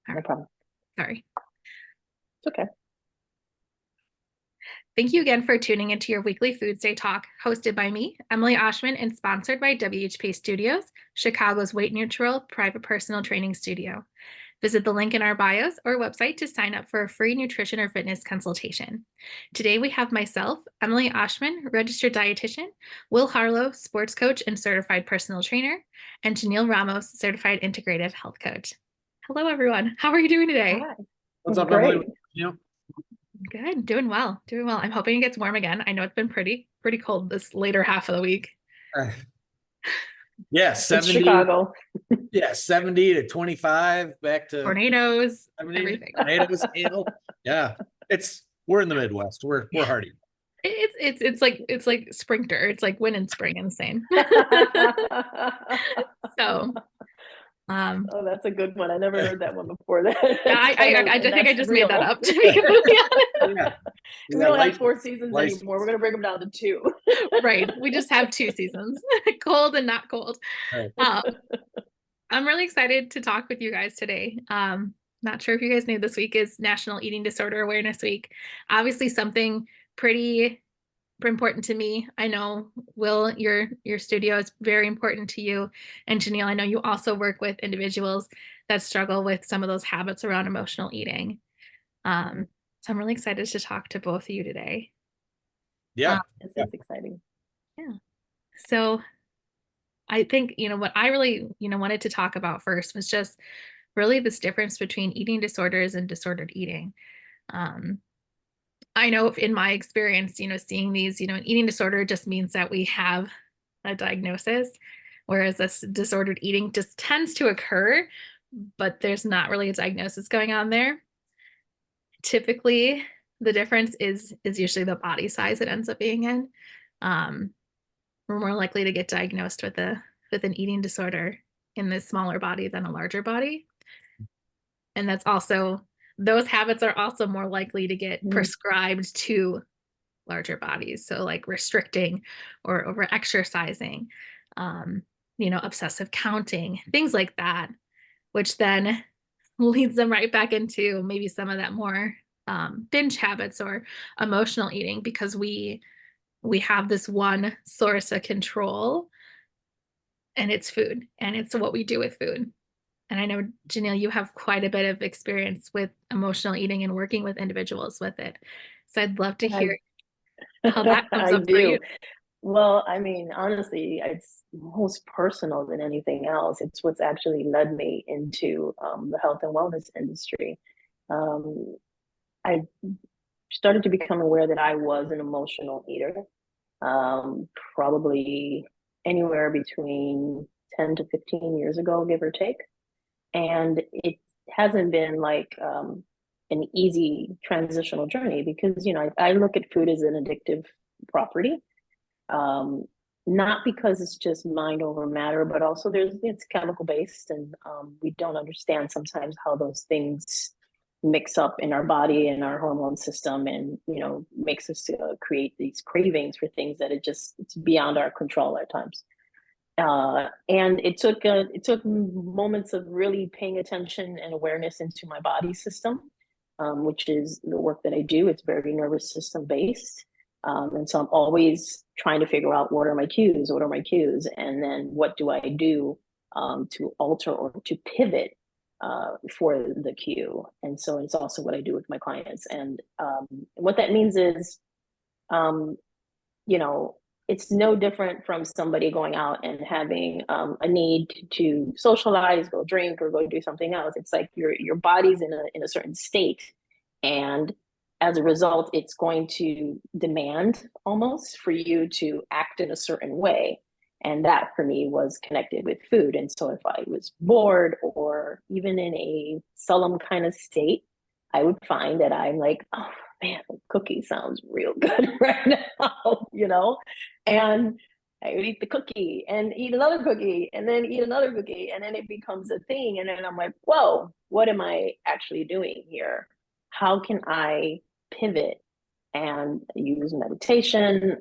All No right. problem. Sorry. It's okay. Thank you again for tuning into your weekly FOODSDAY talk, hosted by me, Emily Oshman, and sponsored by WHP Studios, Chicago's weight-neutral private personal training studio. Visit the link in our bios or website to sign up for a free nutrition or fitness consultation. Today we have myself, Emily Oshman, registered dietitian, Will Harlow, sports coach and certified personal trainer, and Jenille Ramos, certified integrative health coach. Hello, everyone. How are you doing today? Hi. What's up, Great. Emily? You Good, doing well, doing well. I'm hoping it gets warm again. I know it's been pretty cold this later half of the week. yeah, It's 70. Chicago. Yeah, 70 to 25, back to Tornadoes, 70, everything. tornadoes, hail. Yeah, we're in the Midwest. We're hardy. It's like sprinter. It's like wind and spring in the same. So, Oh, that's a good one. I never heard that one before. I think I just made that up, to be completely honest. Yeah. We don't have 4 seasons anymore. We're going to bring them down to 2. Right. We just have 2 seasons, cold and not cold. Right. I'm really excited to talk with you guys today. Not sure if you guys knew this week is National Eating Disorder Awareness Week. Obviously something pretty important to me. I know, Will, your studio is very important to you. And Jenille, I know you also work with individuals that struggle with some of those habits around emotional eating. So I'm really excited to talk to both of you today. Yeah. This is exciting. Yeah. So I think, what I really, wanted to talk about first was just really this difference between eating disorders and disordered eating. I know in my experience, seeing these, an eating disorder just means that we have a diagnosis, whereas this disordered eating just tends to occur, but there's not really a diagnosis going on there. Typically, the difference is usually the body size it ends up being in. We're more likely to get diagnosed with an eating disorder in this smaller body than a larger body. And those habits are also more likely to get prescribed to larger bodies. So like restricting or over exercising, obsessive counting, things like that, which then leads them right back into maybe some of that more binge habits or emotional eating, because we have this one source of control, and it's food, and it's what we do with food. And I know, Jenille, you have quite a bit of experience with emotional eating and working with individuals with it. So I'd love to hear how that comes up for you. Well, I mean, honestly, it's most personal than anything else. It's what's actually led me into the health and wellness industry. I started to become aware that I was an emotional eater, probably anywhere between 10 to 15 years ago, give or take. And it hasn't been like an easy transitional journey because, I look at food as an addictive property. Not because it's just mind over matter, but also it's chemical based, and we don't understand sometimes how those things mix up in our body and our hormone system, and makes us create these cravings for things that it's beyond our control at times. And it took moments of really paying attention and awareness into my body system, which is the work that I do. It's very nervous system based. And so I'm always trying to figure out what are my cues, and then what do I do to alter or to pivot for the cue. And so it's also what I do with my clients. And what that means is, it's no different from somebody going out and having a need to socialize, go drink, or go do something else. It's like your body's in a certain state, and as a result, it's going to demand almost for you to act in a certain way. And that for me was connected with food. And so if I was bored or even in a solemn kind of state, I would find that I'm like, oh man, the cookie sounds real good right now, and I would eat the cookie and eat another cookie and then eat another cookie. And then it becomes a thing. And then I'm like, whoa, what am I actually doing here? How can I pivot and use meditation?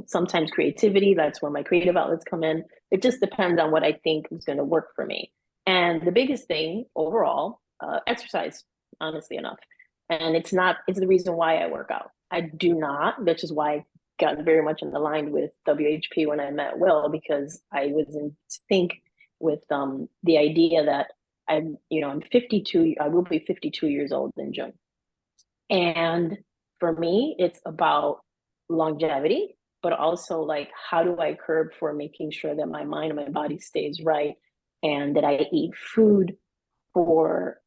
Sometimes creativity, that's where my creative outlets come in. It just depends on what I think is going to work for me. And the biggest thing overall, exercise, honestly enough. And it's the reason why I work out. I do not, which is why I got very much in line with WHP when I met Will, because I was in sync with the idea that I'm 52, I will be 52 years old in June. And for me, it's about longevity, but also like, how do I curb for making sure that my mind and my body stays right, and that I eat food for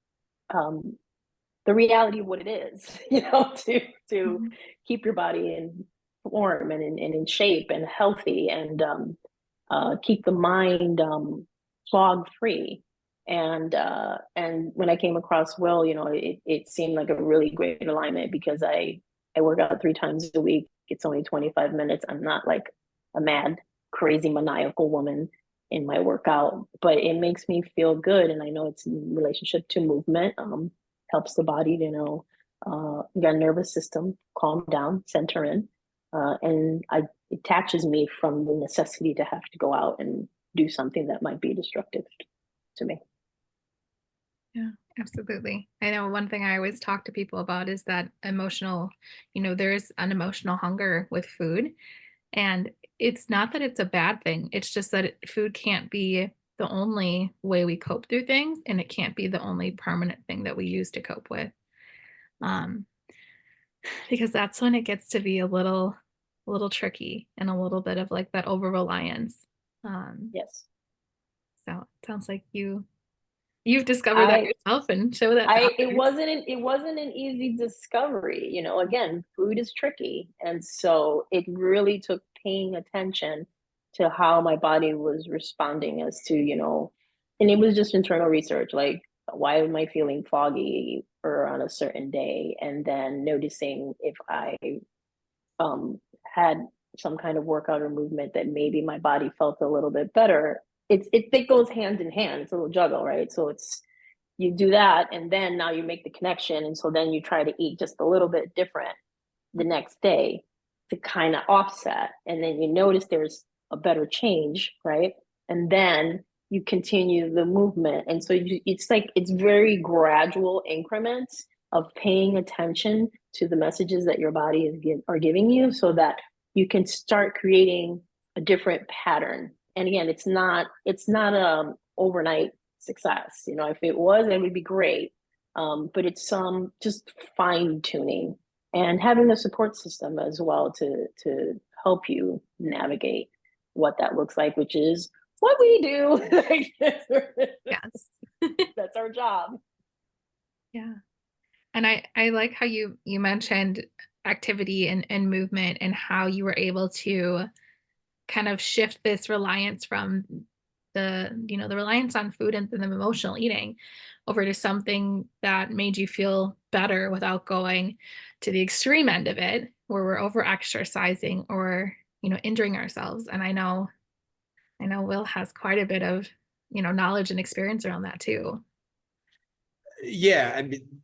the reality of what it is, to Mhm. keep your body in form and in shape and healthy, and keep the mind fog free. And when I came across Will, it seemed like a really great alignment, because I work out 3 times a week. It's only 25 minutes. I'm not like a mad, crazy, maniacal woman in my workout, but it makes me feel good. And I know it's in relationship to movement, helps the body, your nervous system calm down, center in. And it attaches me from the necessity to have to go out and do something that might be destructive to me. Yeah, absolutely. I know one thing I always talk to people about is that there's an emotional hunger with food. And it's not that it's a bad thing. It's just that food can't be the only way we cope through things, and it can't be the only permanent thing that we use to cope with. Um, because that's when it gets to be a little tricky and a little bit of like that over reliance. Um, Yes. so it sounds like you've discovered that I yourself and show that to I others. it wasn't an easy discovery. Again, food is tricky. And so it really took paying attention to how my body was responding, as to, and it was just internal research, like, why am I feeling foggy or on a certain day? And then noticing if I had some kind of workout or movement that maybe my body felt a little bit better. It goes hand in hand. It's a little juggle, right? So you do that, and then now you make the connection, and so then you try to eat just a little bit different the next day to kind of offset, and then you notice there's a better change, right? And then you continue the movement, and so it's very gradual increments of paying attention to the messages that your body are giving you, so that you can start creating a different pattern. And again, it's not overnight success. If it was, it would be great. But it's some just fine tuning, and having a support system as well to help you navigate what that looks like, which is what we do. Yes. That's our job. Yeah. And I like how you mentioned activity and movement, and how you were able to kind of shift this reliance from the reliance on food and the emotional eating over to something that made you feel better without going to the extreme end of it, where we're over exercising or injuring ourselves. And I know Will has quite a bit of knowledge and experience around that too. Yeah, I mean,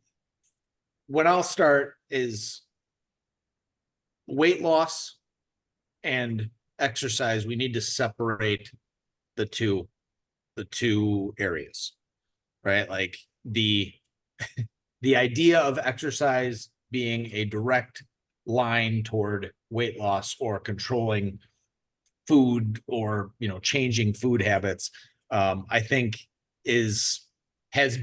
when I'll start is weight loss and exercise. We need to separate the two areas, right? Like the idea of exercise being a direct line toward weight loss or controlling food, or changing food habits, I think has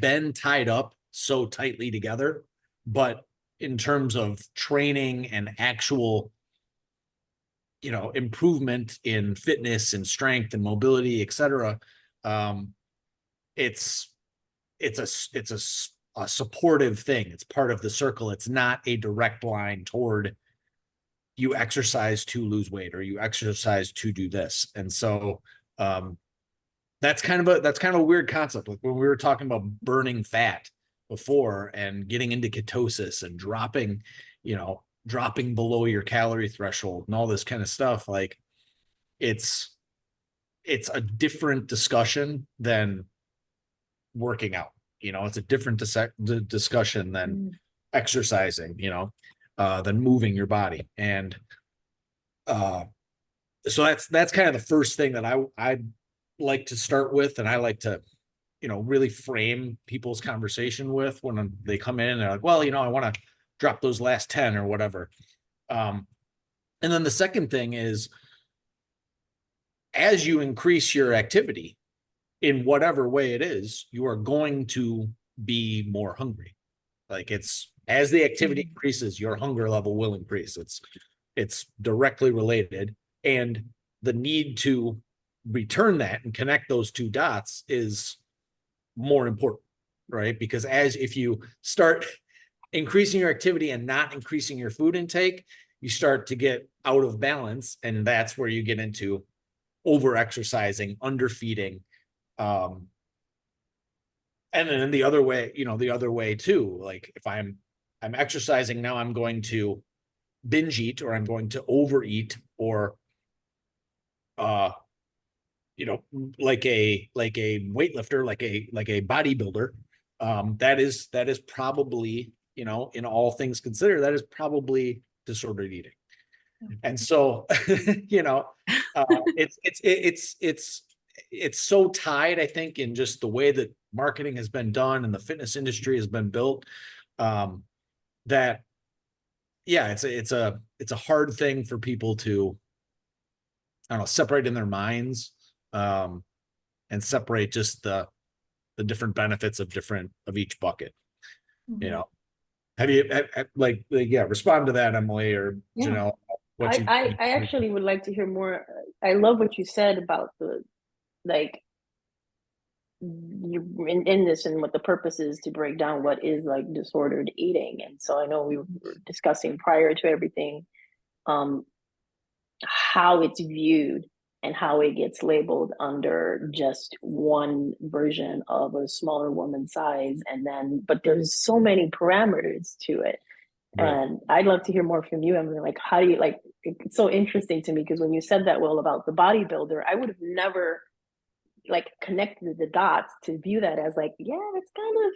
been tied up so tightly together. But in terms of training and actual improvement in fitness and strength and mobility, etc., it's a supportive thing. It's part of the circle. It's not a direct line toward you exercise to lose weight or you exercise to do this. And so that's kind of a weird concept. Like when we were talking about burning fat before and getting into ketosis and dropping below your calorie threshold and all this kind of stuff, like it's a different discussion than working out. It's a different discussion than exercising, than moving your body. And so that's kind of the first thing that I like to start with, and I like to really frame people's conversation with when they come in and they're like, well, I want to drop those last 10 or whatever. And then the second thing is, as you increase your activity in whatever way it is, you are going to be more hungry. Like, it's, as the activity increases, your hunger level will increase. It's directly related. And the need to return that and connect those two dots is more important, right? Because if you start increasing your activity and not increasing your food intake, you start to get out of balance. And that's where you get into overexercising, underfeeding. And then the other way too, like if I'm exercising, now I'm going to binge eat, or I'm going to overeat, or like a weightlifter, like a bodybuilder. That is probably, in all things considered, that is probably disordered eating. And so, it's so tied, I think, in just the way that marketing has been done and the fitness industry has been built, that, yeah, it's a hard thing for people to, I don't know, separate in their minds, and separate just the different benefits of each bucket. Have you respond to that, Emily, or Jenille? I actually would like to hear more. I love what you said about the, like, you in this, and what the purpose is to break down what is like disordered eating. And so I know we were discussing prior to everything, how it's viewed and how it gets labeled under just one version of a smaller woman's size. And then, but there's so many parameters to it. Right. And I'd love to hear more from you, Emily. Like, how do you, like, it's so interesting to me, because when you said that, Will, about the bodybuilder, I would have never like connected the dots to view that as like, yeah, that's kind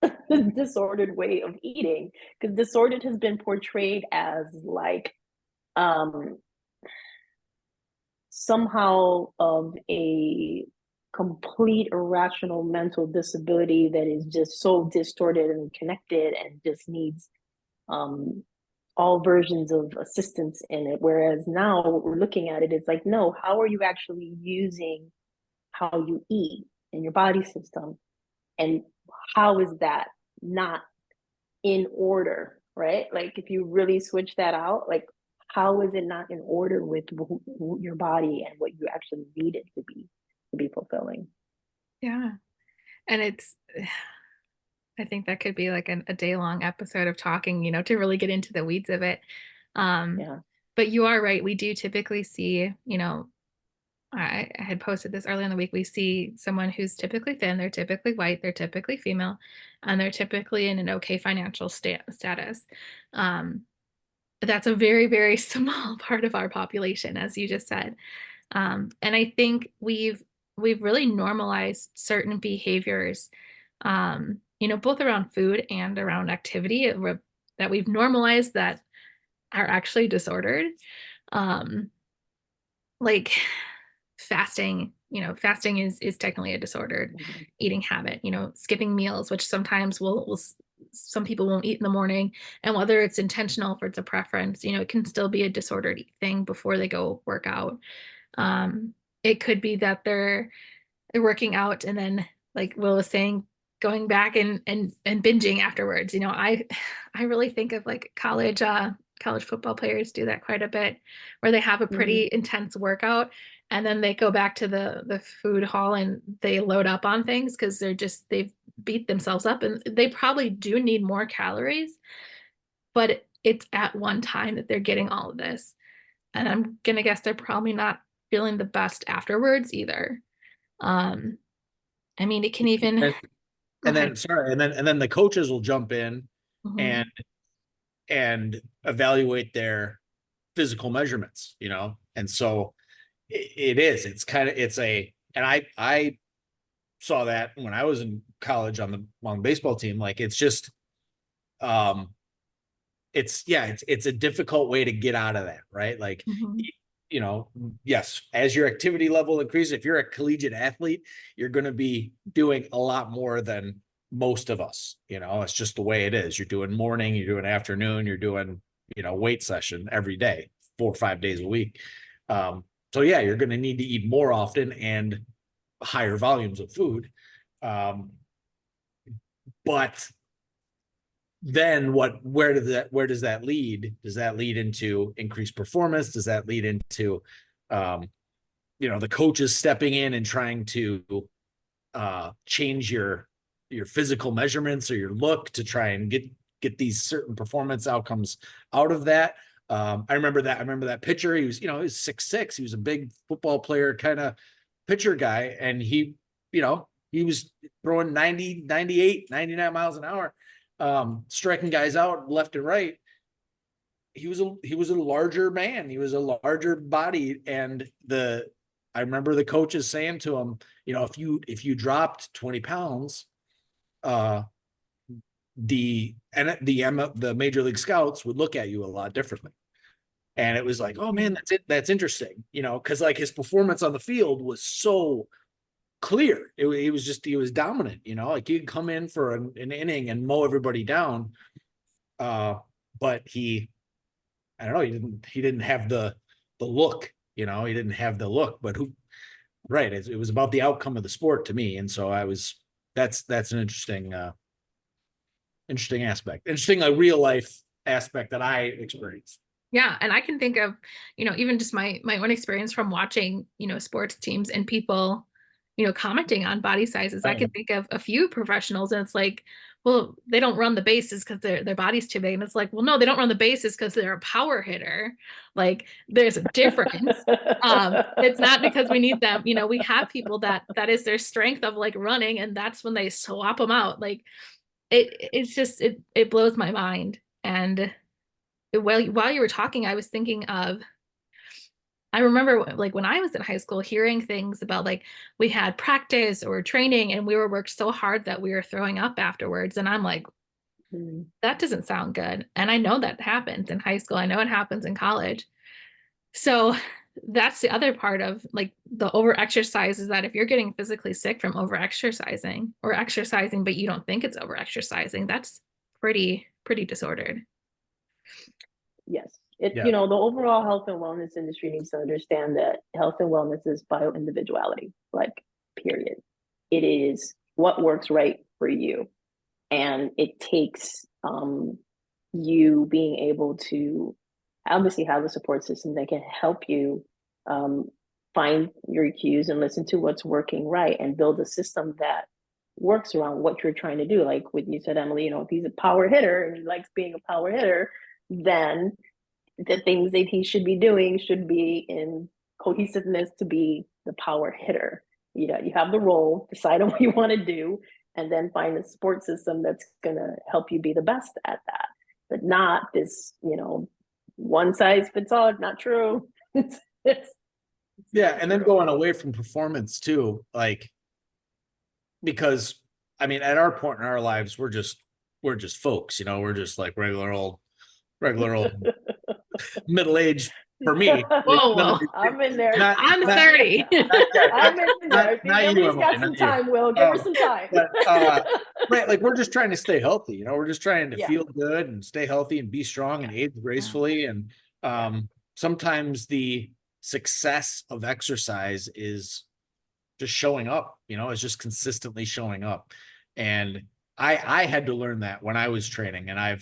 of a disordered way of eating, because disordered has been portrayed as like somehow of a complete irrational mental disability that is just so distorted and connected and just needs all versions of assistance in it. Whereas now what we're looking at it, it's like, no, how are you actually using how you eat in your body system? And how is that not in order, right? Like, if you really switch that out, like, how is it not in order with your body and what you actually need it to be fulfilling? Yeah. And I think that could be like a day-long episode of talking, to really get into the weeds of it. But you are right. We do typically see, I had posted this earlier in the week. We see someone who's typically thin, they're typically white, they're typically female, and they're typically in an okay financial status. But that's a very, very small part of our population, as you just said. And I think we've really normalized certain behaviors, both around food and around activity, that we've normalized that are actually disordered. Like fasting, fasting is technically a disordered eating habit. Skipping meals, which sometimes some people won't eat in the morning, and whether it's intentional or it's a preference, it can still be a disordered thing before they go work out. It could be that they're working out and then, like Will was saying, going back and binging afterwards. I really think of like college football players do that quite a bit, where they have a pretty intense workout and then they go back to the food hall and they load up on things because they've beat themselves up, and they probably do need more calories, but it's at one time that they're getting all of this. And I'm gonna guess they're probably not feeling the best afterwards either. I mean, it can even and then the coaches will jump in and evaluate their physical measurements, and so and I saw that when I was in college on the baseball team. Like, it's just it's a difficult way to get out of that, right? Like, you know, yes, as your activity level increases, if you're a collegiate athlete, you're going to be doing a lot more than most of us. You know, it's just the way it is. You're doing morning, you're doing afternoon, you're doing, you know, weight session every day, 4 or 5 days a week. So yeah, you're going to need to eat more often and higher volumes of food. But then where does that lead? Does that lead into increased performance? Does that lead into, you know, the coaches stepping in and trying to change your physical measurements or your look to try and get these certain performance outcomes out of that? I remember that pitcher. He was, you know, he was 6'6". He was a big football player, kind of pitcher guy. And he, you know, he was throwing 90, 98, 99 miles an hour, striking guys out left and right. He was a larger man. He was a larger body. And I remember the coaches saying to him, you know, if you dropped 20 pounds, the major league scouts would look at you a lot differently. And it was like, oh man, that's interesting, you know, because like his performance on the field was so clear. He was dominant, you know, like he'd come in for an inning and mow everybody down. But I don't know, he didn't have the look, you know, he didn't have the look, but right. It was about the outcome of the sport to me. And so that's an interesting aspect, a real life aspect that I experienced. Yeah. And I can think of, you know, even just my own experience from watching, you know, sports teams and people, you know, commenting on body sizes. I can think of a few professionals and it's like, well, they don't run the bases because their body's too big. And it's like, well, no, they don't run the bases because they're a power hitter. Like there's a difference. It's not because we need them. You know, we have people that is their strength of like running, and that's when they swap them out. Like it blows my mind. And while you were talking, I was thinking of, I remember like when I was in high school hearing things about like we had practice or training and we were worked so hard that we were throwing up afterwards. And I'm like, that doesn't sound good. And I know that happens in high school. I know it happens in college. So that's the other part of like the overexercise, is that if you're getting physically sick from overexercising or exercising, but you don't think it's overexercising, that's pretty disordered. Yes. You know, the overall health and wellness industry needs to understand that health and wellness is bio-individuality, like, period. It is what works right for you. And it takes you being able to obviously have a support system that can help you find your cues and listen to what's working right and build a system that works around what you're trying to do. Like what you said, Emily, you know, if he's a power hitter and he likes being a power hitter, then the things that he should be doing should be in cohesiveness to be the power hitter. You know, you have the role, decide on what you want to do, and then find a support system that's going to help you be the best at that. But not this, you know, one size fits all. Not true. Yeah, and then going away from performance too, like, because I mean, at our point in our lives, we're just folks, you know, we're just like regular old middle-aged for me. Whoa. I'm in there. I'm 30. I'm in there. Emily's got some time, Will. Give her some time. Right, like we're just trying to stay healthy, you know, we're just trying to feel good and stay healthy and be strong and age gracefully. And sometimes the success of exercise is just showing up, you know, it's just consistently showing up. And I had to learn that when I was training, and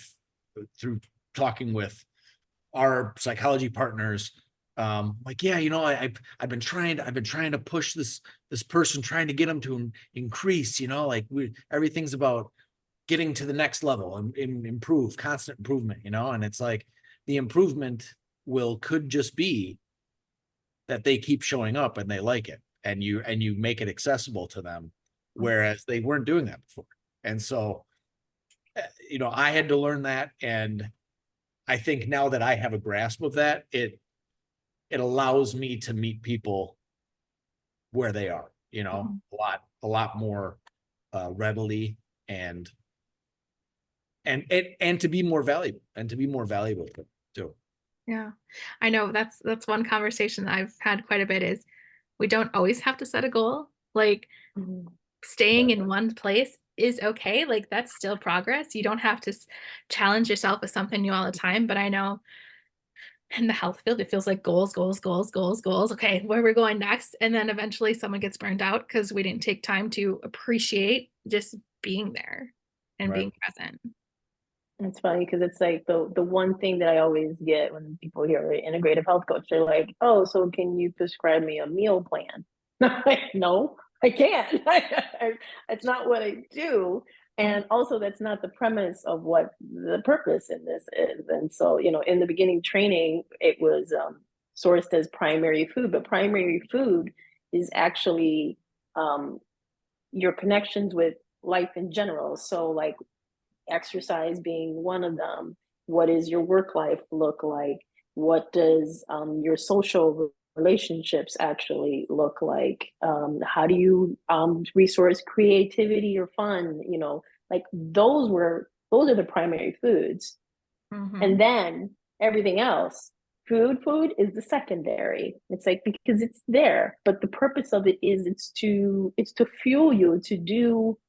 through talking with our psychology partners, like, yeah, you know, I've been trying to push this person, trying to get them to increase, you know, like everything's about getting to the next level and improve, constant improvement, you know. And it's like the improvement could just be that they keep showing up and they like it, and you make it accessible to them, whereas they weren't doing that before. And so, you know, I had to learn that. And I think now that I have a grasp of that, it allows me to meet people where they are, you know, a lot more readily, and to be more valuable too. Yeah. I know that's one conversation that I've had quite a bit is we don't always have to set a goal. Like Mhm. staying in one place is okay. Like that's still progress. You don't have to challenge yourself with something new all the time. But I know in the health field, it feels like goals, goals, goals, goals, goals. Okay, where are we going next? And then eventually someone gets burned out because we didn't take time to appreciate just being there and Right. being present. It's funny because it's like the one thing that I always get when people hear integrative health coach, they're like, "Oh, so can you prescribe me a meal plan?" I'm like, no, I can't. It's not what I do. And also, that's not the premise of what the purpose in this is. And so, in the beginning training, it was sourced as primary food, but primary food is actually um, your connections with life in general. So, like, exercise being one of them. What does your work life look like? What does your social relationships actually look like? How do you resource creativity or fun? Like those are the primary foods, Mm-hmm. and then everything else. Food is the secondary. It's like because it's there, but the purpose of it is it's to fuel you to do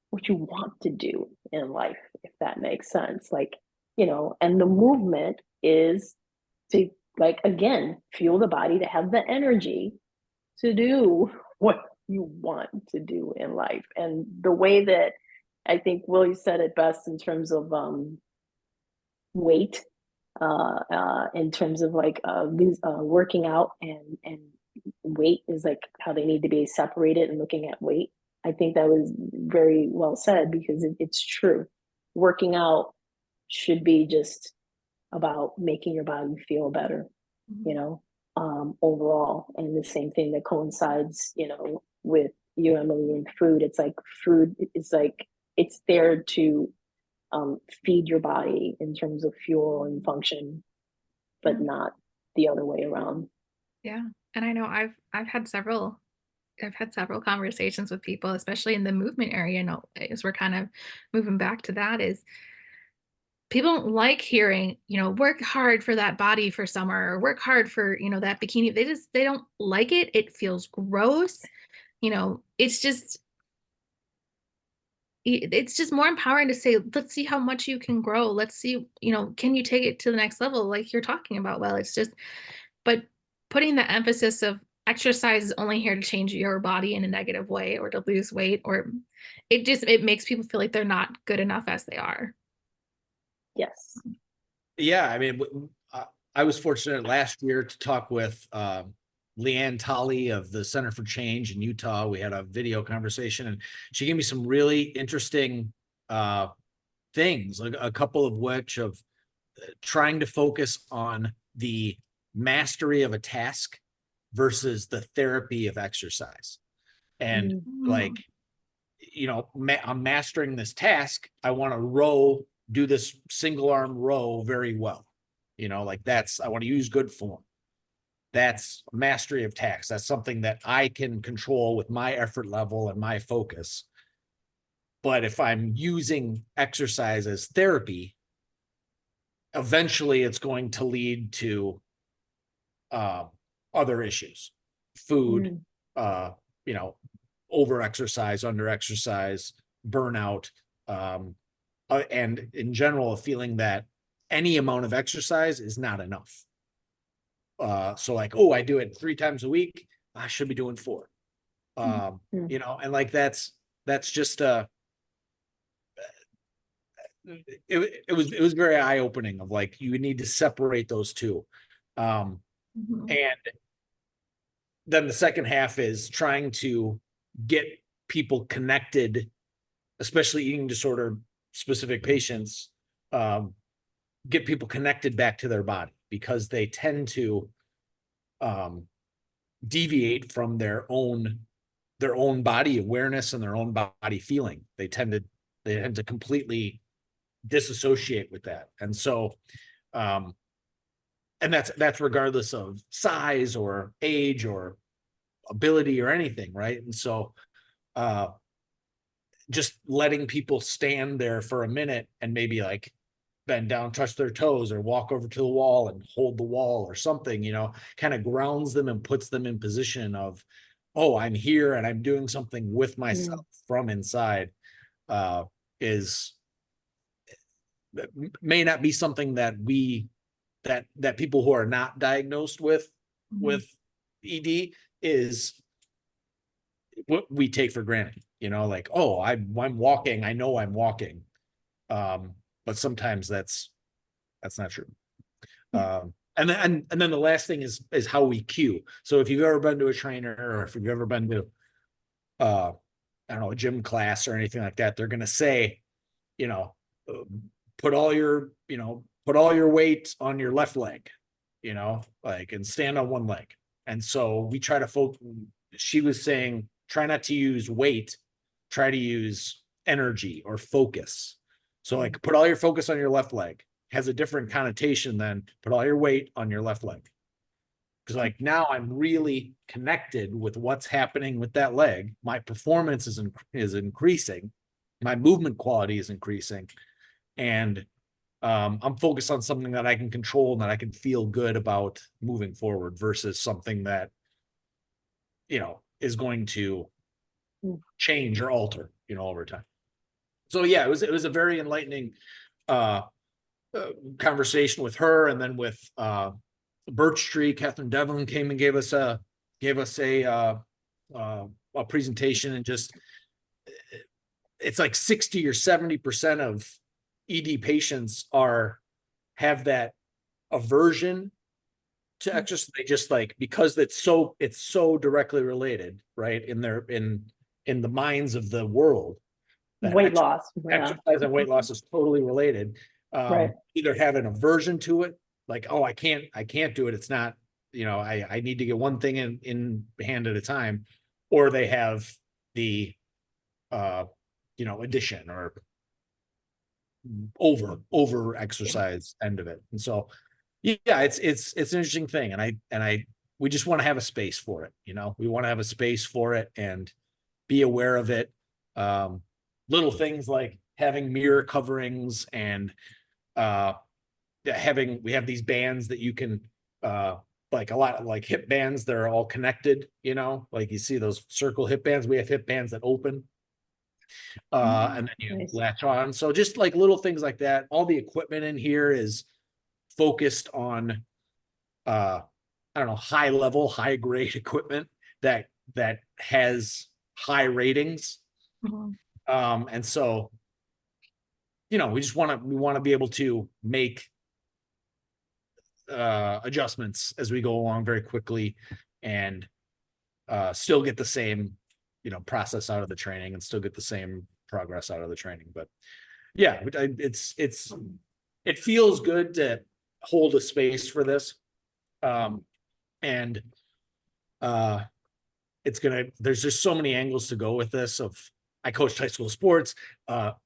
what you want to do in life, if that makes sense. Like, and the movement is to, like, again, fuel the body to have the energy to do what you want to do in life. And the way that I think Willie said it best in terms of weight, in terms of like working out and weight is like how they need to be separated and looking at weight. I think that was very well said because it's true. Working out should be just about making your body feel better, you know, overall. And the same thing that coincides, with you, Emily, and food. It's like food is like it's there to feed your body in terms of fuel and function, but Mhm. not the other way around. Yeah. And I know I've had several conversations with people, especially in the movement area, as we're kind of moving back to that is people don't like hearing, work hard for that body for summer or work hard for, that bikini. They don't like it. It feels gross. It's just it's just more empowering to say, let's see how much you can grow. Let's see, can you take it to the next level like you're talking about? Well, it's just, but putting the emphasis of exercise is only here to change your body in a negative way or to lose weight, or it makes people feel like they're not good enough as they are. Yes. Yeah, I mean, I was fortunate last year to talk with Leanne Tolley of the Center for Change in Utah. We had a video conversation, and she gave me some really interesting things, like a couple of which of trying to focus on the mastery of a task versus the therapy of exercise. And like, Mm. I'm mastering this task. I want to do this single arm row very well. Like I want to use good form. That's mastery of tasks. That's something that I can control with my effort level and my focus. But if I'm using exercise as therapy, eventually it's going to lead to uh, other issues, food, Mm. uh, you know, over exercise, under exercise, burnout, and in general, a feeling that any amount of exercise is not enough. So like, oh, I do it 3 times a week. I should be doing 4. Mm. And like that's just it was very eye opening of like you need to separate those two. Mhm. And then the second half is trying to get people connected, especially eating disorder specific patients, get people connected back to their body because they tend to um, deviate from their own body awareness and their own body feeling. They tend to completely disassociate with that. And so and that's regardless of size or age or ability or anything, right? And so just letting people stand there for a minute and maybe like bend down, touch their toes, or walk over to the wall and hold the wall or something, kind of grounds them and puts them in position of, oh, I'm here and I'm doing something with myself from inside, is may not be something that that people who are not diagnosed with ED is what we take for granted, like, oh, I'm walking, I know I'm walking. But sometimes that's not true. And then the last thing is how we cue. So if you've ever been to a trainer, or if you've ever been to I don't know, a gym class or anything like that, they're going to say, put all your weight on your left leg, like, and stand on one leg. And so we try to focus. She was saying, try not to use weight, try to use energy or focus. So like, put all your focus on your left leg has a different connotation than put all your weight on your left leg. Because like, now I'm really connected with what's happening with that leg. My performance is increasing. My movement quality is increasing. And I'm focused on something that I can control and that I can feel good about moving forward versus something that, is going to change or alter, over time. So yeah, it was a very enlightening conversation with her. And then with Birch Tree, Catherine Devlin came and gave us a presentation, and just, it's like 60 or 70% of ED patients have that aversion to exercise. They just, like, because it's so directly related, right, in the minds of the world, that Weight loss. exercise and weight loss is totally related. Right. Either have an aversion to it, like, oh, I can't do it. It's not, I need to get one thing in hand at a time, or they have the, addition or over exercise end of it. And so, yeah, it's an interesting thing. And we just want to have a space for it. We want to have a space for it and be aware of it. Little things like having mirror coverings, and we have these bands that you can, like, a lot of, like, hip bands that are all connected, like you see those circle hip bands. We have hip bands that open, and then you latch on. So just like little things like that. All the equipment in here is focused on, I don't know, high level, high grade equipment that has high ratings. And so, we want to be able to make adjustments as we go along very quickly, and still get the same, process out of the training, and still get the same progress out of the training. But yeah, it feels good to hold a space for this. And there's just so many angles to go with this. I coached high school sports.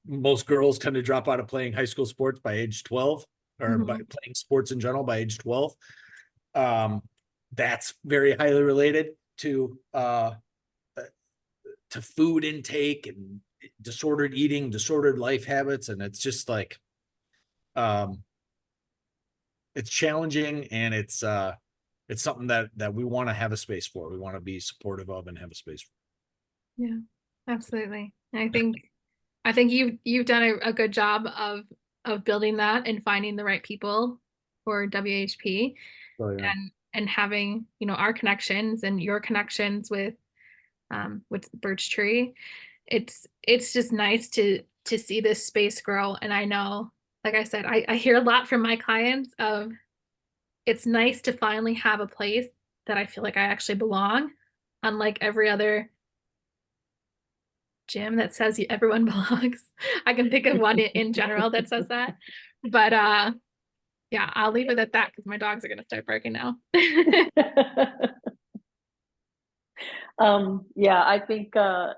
Most girls tend to drop out of playing high school sports by age 12, or by playing sports in general by age 12. That's very highly related to food intake and disordered eating, disordered life habits. And it's just like, it's challenging, and it's something that we want to have a space for. We want to be supportive of and have a space for. Yeah, absolutely. I think you've done a good job of building that and finding the right people for WHP. Oh, yeah. And having, our connections and your connections with Birch Tree. It's just nice to see this space grow. And I know, like I said, I hear a lot from my clients of, it's nice to finally have a place that I feel like I actually belong, unlike every other gym that says everyone belongs. I can think of one in general that says that. But yeah, I'll leave it at that because my dogs are going to start barking now. Yeah, I think the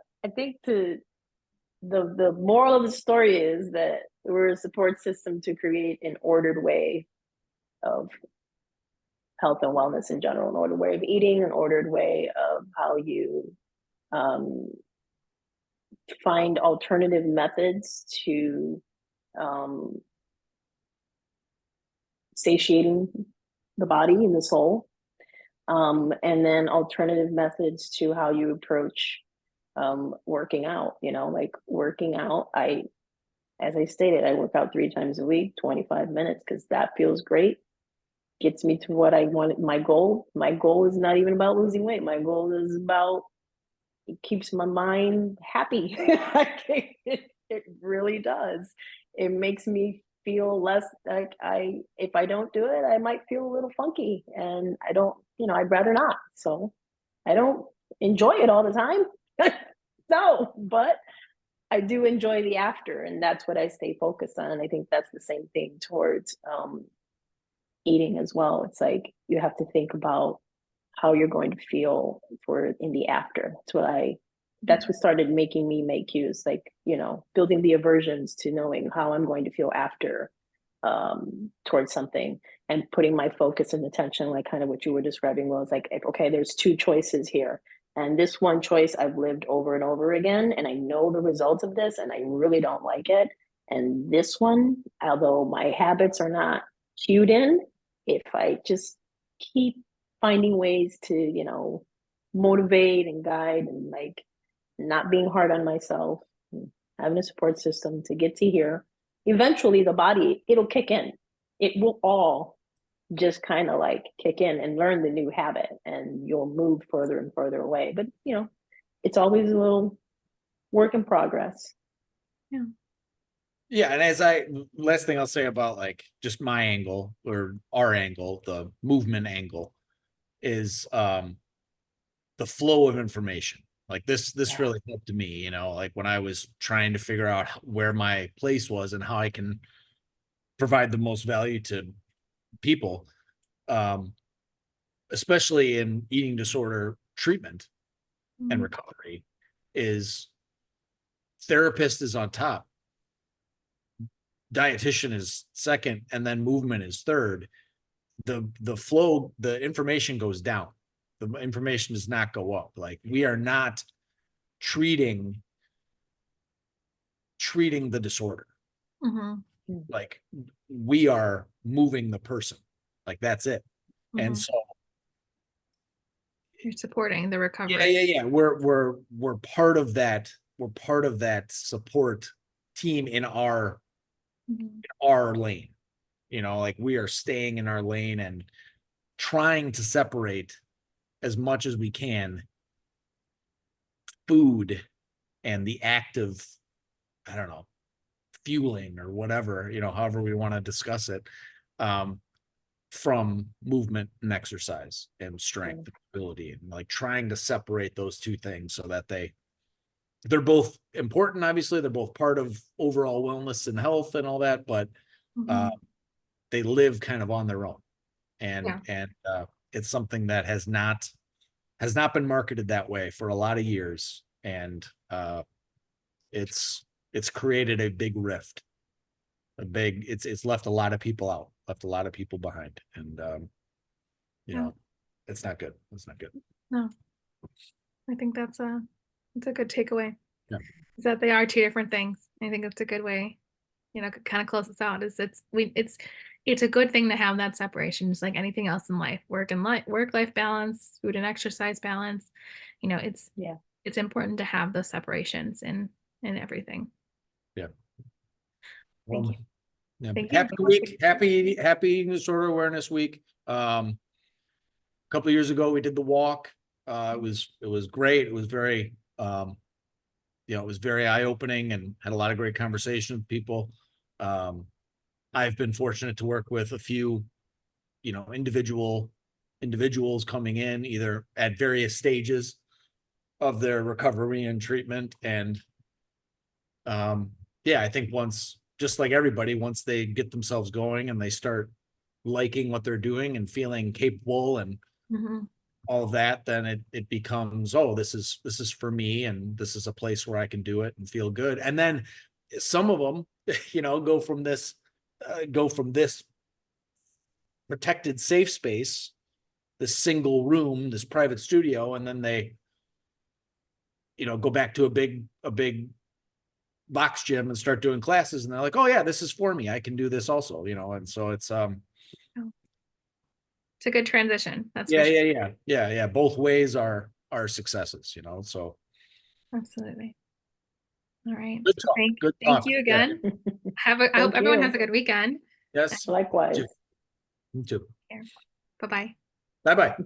moral of the story is that we're a support system to create an ordered way of health and wellness in general, an ordered way of eating, an ordered way of how you find alternative methods to satiating the body and the soul. And then alternative methods to how you approach working out, like working out. As I stated, I work out 3 times a week, 25 minutes, because that feels great. Gets me to what I want. My goal is not even about losing weight. My goal is about, it keeps my mind happy. It really does. It makes me feel less like if I don't do it, I might feel a little funky, and I don't, I'd rather not. So I don't enjoy it all the time. No, but I do enjoy the after, and that's what I stay focused on. And I think that's the same thing towards eating as well. It's like you have to think about how you're going to feel for in the after. That's what started making me make cues, like, building the aversions to knowing how I'm going to feel after towards something, and putting my focus and attention, like kind of what you were describing, was like, okay, there's 2 choices here. And this one choice I've lived over and over again, and I know the results of this, and I really don't like it. And this one, although my habits are not cued in, if I just keep finding ways to, motivate and guide, and like not being hard on myself, having a support system to get to here, eventually the body, it'll kick in. It will all just kind of like kick in and learn the new habit, and you'll move further and further away. But it's always a little work in progress. Yeah. Yeah, and last thing I'll say about like just my angle or our angle, the movement angle, is the flow of information. Like this really helped me, like when I was trying to figure out where my place was and how I can provide the most value to people, especially in eating disorder treatment and recovery, is therapist is on top, dietitian is second, and then movement is third. The flow, the information goes down. The information does not go up. Like we are not treating the disorder. Like we are moving the person. Like that's it. And so you're supporting the recovery. Yeah. We're part of that. We're part of that support team in our lane. Like we are staying in our lane and trying to separate as much as we can food and the act of, I don't know, fueling or whatever, however we want to discuss it, from movement and exercise and strength and ability, and like trying to separate those 2 things so that they're both important. Obviously, they're both part of overall wellness and health and all that, but they live kind of on their own. And it's something that has not been marketed that way for a lot of years. And it's created a big rift, it's left a lot of people out, left a lot of people behind. And, it's not good. It's not good. No, I think that's a good takeaway. Yeah. Is that they are 2 different things. I think it's a good way, kind of close us out, is it's a good thing to have that separation, just like anything else in life, work-life balance, food and exercise balance. It's important to have those separations in everything. Yeah. Thank you. Yeah. Thank Happy you. week. Happy Eating Disorder Awareness Week. A couple of years ago, we did the walk. It was great. It was very, it was very eye-opening, and had a lot of great conversation with people. I've been fortunate to work with a few, individuals coming in either at various stages of their recovery and treatment. And I think just like everybody, once they get themselves going and they start liking what they're doing and feeling capable and all of that, then it becomes, oh, this is for me, and this is a place where I can do it and feel good. And then some of them, go from this protected safe space, this single room, this private studio, and then they, go back to a big box gym and start doing classes, and they're like, oh yeah, this is for me. I can do this also, and so it's It's a good transition. That's Yeah, for sure. yeah. Both ways are successes, you know, so. Absolutely. All right. Good talk, good Thank talk. you Yeah. again. I hope Thank everyone you. has a good weekend. Yes. Likewise. You too. Bye-bye. Bye-bye.